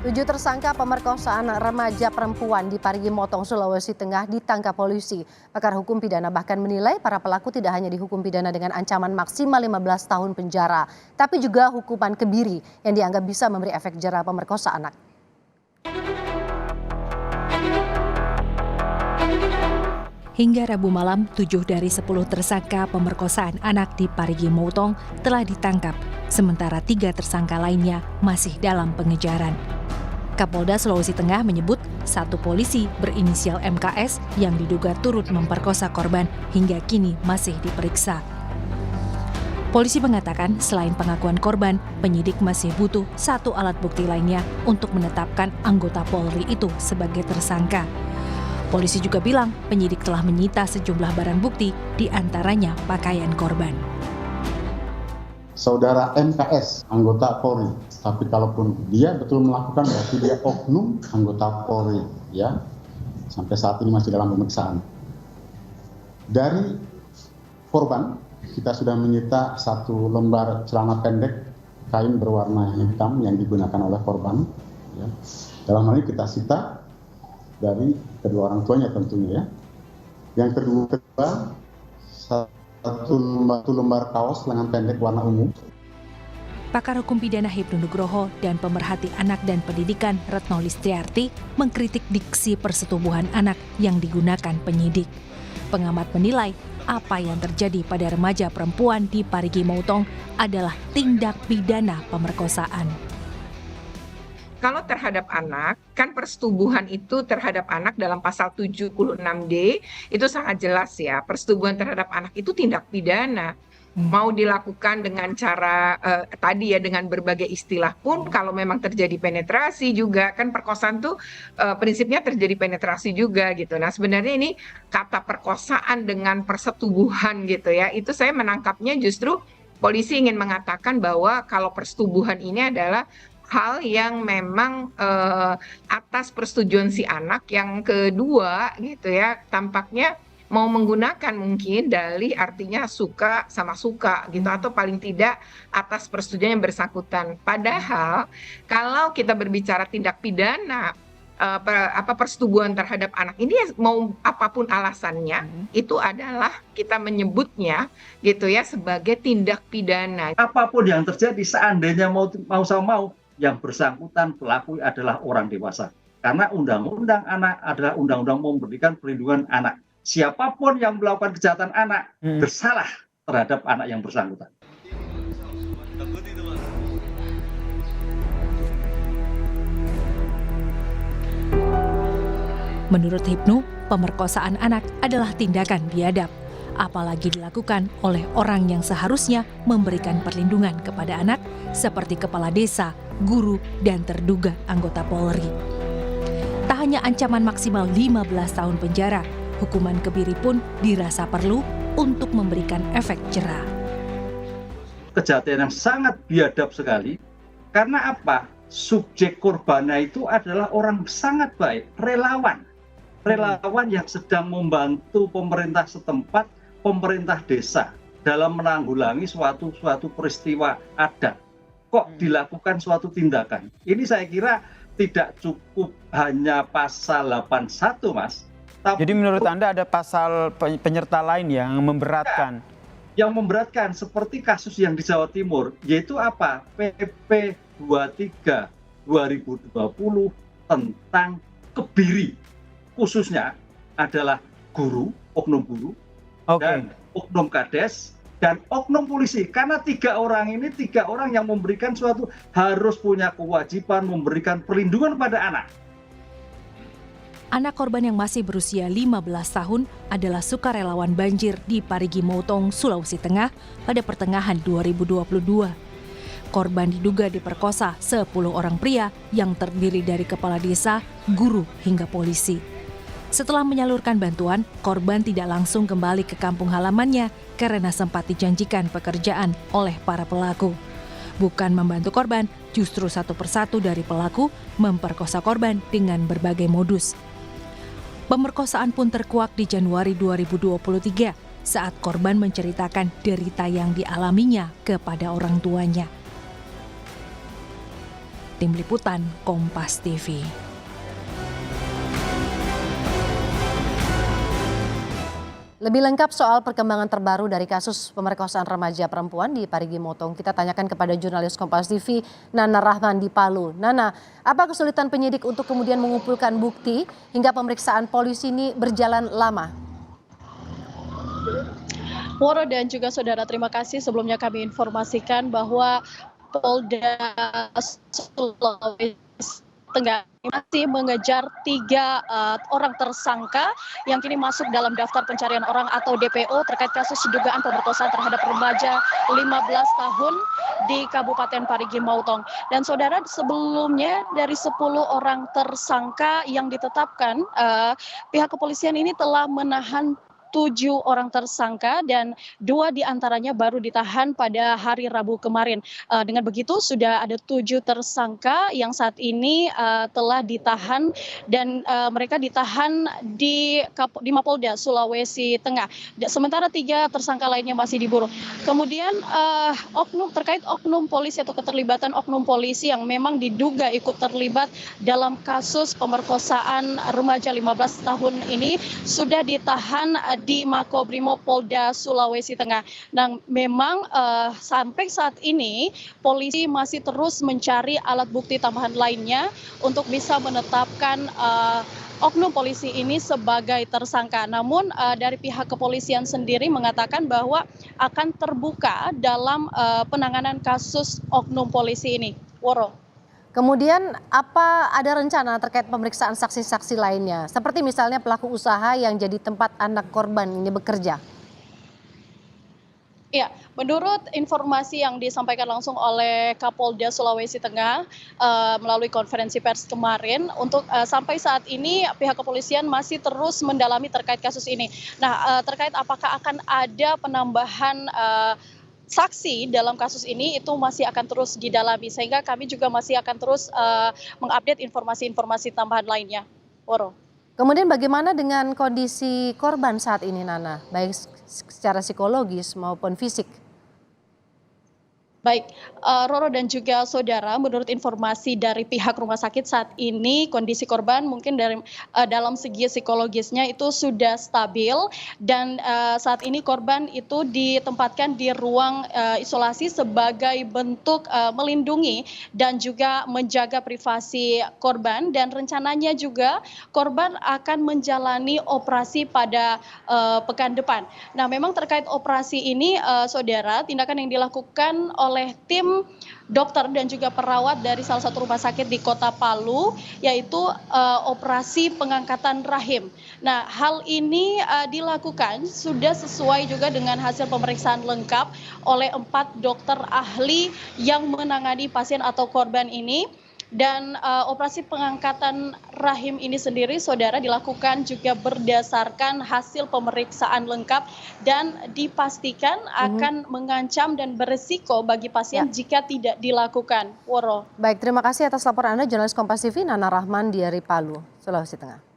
7 tersangka pemerkosaan remaja perempuan di Parigi Motong, Sulawesi Tengah ditangkap polisi. Pakar hukum pidana bahkan menilai para pelaku tidak hanya dihukum pidana dengan ancaman maksimal 15 tahun penjara, tapi juga hukuman kebiri yang dianggap bisa memberi efek jera pemerkosa anak. Hingga Rabu malam, 7 dari 10 tersangka pemerkosaan anak di Parigi Motong telah ditangkap, sementara 3 tersangka lainnya masih dalam pengejaran. Kapolda Sulawesi Tengah menyebut satu polisi berinisial MKS yang diduga turut memperkosa korban hingga kini masih diperiksa. Polisi mengatakan selain pengakuan korban, penyidik masih butuh satu alat bukti lainnya untuk menetapkan anggota Polri itu sebagai tersangka. Polisi juga bilang penyidik telah menyita sejumlah barang bukti, di antaranya pakaian korban. Saudara MKS, anggota Polri, tapi kalaupun dia betul melakukan berarti dia oknum anggota Polri, ya. Sampai saat ini masih dalam pemeriksaan. Dari korban, kita sudah menyita 1 lembar celana pendek kain berwarna hitam yang digunakan oleh korban. Ya. Dalam hal ini kita sita dari kedua orang tuanya tentunya, ya. Yang kedua, satu lembar kaos lengan pendek warna ungu. Pakar hukum pidana Hipnu Nugroho dan pemerhati anak dan pendidikan Retno Listiarti mengkritik diksi persetubuhan anak yang digunakan penyidik. Pengamat menilai apa yang terjadi pada remaja perempuan di Parigi Motong adalah tindak pidana pemerkosaan. Kalau terhadap anak, kan persetubuhan itu terhadap anak dalam pasal 76D itu sangat jelas ya. Persetubuhan terhadap anak itu tindak pidana. Mau dilakukan dengan cara tadi ya, dengan berbagai istilah pun kalau memang terjadi penetrasi juga, kan perkosaan tuh prinsipnya terjadi penetrasi juga gitu. Nah sebenarnya ini kata perkosaan dengan persetubuhan gitu ya, itu saya menangkapnya justru polisi ingin mengatakan bahwa kalau persetubuhan ini adalah hal yang memang atas persetujuan si anak. Yang kedua gitu ya, tampaknya mau menggunakan mungkin dalih artinya suka sama suka gitu, atau paling tidak atas persetujuan yang bersangkutan. Padahal kalau kita berbicara tindak pidana persetubuhan terhadap anak ini, mau apapun alasannya, itu adalah kita menyebutnya gitu ya sebagai tindak pidana. Apapun yang terjadi, seandainya mau sama mau, yang bersangkutan pelaku adalah orang dewasa. Karena undang-undang anak adalah undang-undang memberikan perlindungan anak. Siapapun yang melakukan kejahatan anak bersalah terhadap anak yang bersangkutan. Menurut Hipnu, pemerkosaan anak adalah tindakan biadab, apalagi dilakukan oleh orang yang seharusnya memberikan perlindungan kepada anak seperti kepala desa, guru, dan terduga anggota Polri. Tak hanya ancaman maksimal 15 tahun penjara, hukuman kebiri pun dirasa perlu untuk memberikan efek jera. Kejahatan yang sangat biadab sekali, karena apa? Subjek korbannya itu adalah orang sangat baik, relawan yang sedang membantu pemerintah setempat, pemerintah desa dalam menanggulangi suatu peristiwa adat. Kok dilakukan suatu tindakan? Ini saya kira tidak cukup hanya pasal 81, Mas. Jadi menurut Anda ada pasal penyerta lain yang memberatkan? Yang memberatkan seperti kasus yang di Jawa Timur, yaitu apa? PP 23 2020 tentang kebiri. Khususnya adalah guru, oknum guru, dan oknum kades, dan oknum polisi. Karena tiga orang yang memberikan suatu, harus punya kewajiban memberikan perlindungan pada anak. Anak korban yang masih berusia 15 tahun adalah sukarelawan banjir di Parigi Motong, Sulawesi Tengah pada pertengahan 2022. Korban diduga diperkosa 10 orang pria yang terdiri dari kepala desa, guru, hingga polisi. Setelah menyalurkan bantuan, korban tidak langsung kembali ke kampung halamannya karena sempat dijanjikan pekerjaan oleh para pelaku. Bukan membantu korban, justru satu persatu dari pelaku memperkosa korban dengan berbagai modus. Pemerkosaan pun terkuak di Januari 2023 saat korban menceritakan derita yang dialaminya kepada orang tuanya. Tim Liputan Kompas TV. Lebih lengkap soal perkembangan terbaru dari kasus pemerkosaan remaja perempuan di Parigi Motong, kita tanyakan kepada jurnalis Kompas TV Nana Rahman di Palu. Nana, apa kesulitan penyidik untuk kemudian mengumpulkan bukti hingga pemeriksaan polisi ini berjalan lama? Woro dan juga saudara, terima kasih. Sebelumnya kami informasikan bahwa Polda Sulawesi Tengah masih mengejar 3 orang tersangka yang kini masuk dalam daftar pencarian orang atau DPO terkait kasus dugaan pemerkosaan terhadap remaja 15 tahun di Kabupaten Parigi Motong. Dan saudara, sebelumnya dari 10 orang tersangka yang ditetapkan, pihak kepolisian ini telah menahan 7 orang tersangka dan 2 diantaranya baru ditahan pada hari Rabu kemarin. Dengan begitu sudah ada 7 tersangka yang saat ini telah ditahan dan mereka ditahan di Mapolda Sulawesi Tengah. Sementara 3 tersangka lainnya masih diburu. Kemudian terkait oknum polisi atau keterlibatan oknum polisi yang memang diduga ikut terlibat dalam kasus pemerkosaan remaja 15 tahun ini sudah ditahan di Makobrimob Polda Sulawesi Tengah. Nah, memang sampai saat ini polisi masih terus mencari alat bukti tambahan lainnya untuk bisa menetapkan oknum polisi ini sebagai tersangka. Namun dari pihak kepolisian sendiri mengatakan bahwa akan terbuka dalam penanganan kasus oknum polisi ini. Woro. Kemudian apa ada rencana terkait pemeriksaan saksi-saksi lainnya? Seperti misalnya pelaku usaha yang jadi tempat anak korban ini bekerja. Ya, menurut informasi yang disampaikan langsung oleh Kapolda Sulawesi Tengah melalui konferensi pers kemarin, untuk sampai saat ini pihak kepolisian masih terus mendalami terkait kasus ini. Nah, terkait apakah akan ada penambahan saksi dalam kasus ini itu masih akan terus didalami, sehingga kami juga masih akan terus mengupdate informasi-informasi tambahan lainnya. Woro. Kemudian bagaimana dengan kondisi korban saat ini, Nana? Baik secara psikologis maupun fisik. Baik, Roro dan juga saudara, menurut informasi dari pihak rumah sakit saat ini kondisi korban mungkin dalam segi psikologisnya itu sudah stabil dan saat ini korban itu ditempatkan di ruang isolasi sebagai bentuk melindungi dan juga menjaga privasi korban, dan rencananya juga korban akan menjalani operasi pada pekan depan. Nah, memang terkait operasi ini saudara, tindakan yang dilakukan oleh tim dokter dan juga perawat dari salah satu rumah sakit di Kota Palu, yaitu operasi pengangkatan rahim. Nah, hal ini dilakukan sudah sesuai juga dengan hasil pemeriksaan lengkap oleh 4 dokter ahli yang menangani pasien atau korban ini. Dan operasi pengangkatan rahim ini sendiri, saudara, dilakukan juga berdasarkan hasil pemeriksaan lengkap dan dipastikan akan mengancam dan berisiko bagi pasien jika tidak dilakukan. Woro. Baik, terima kasih atas laporan Anda, jurnalis Kompas TV Nana Rahman dari Palu, Sulawesi Tengah.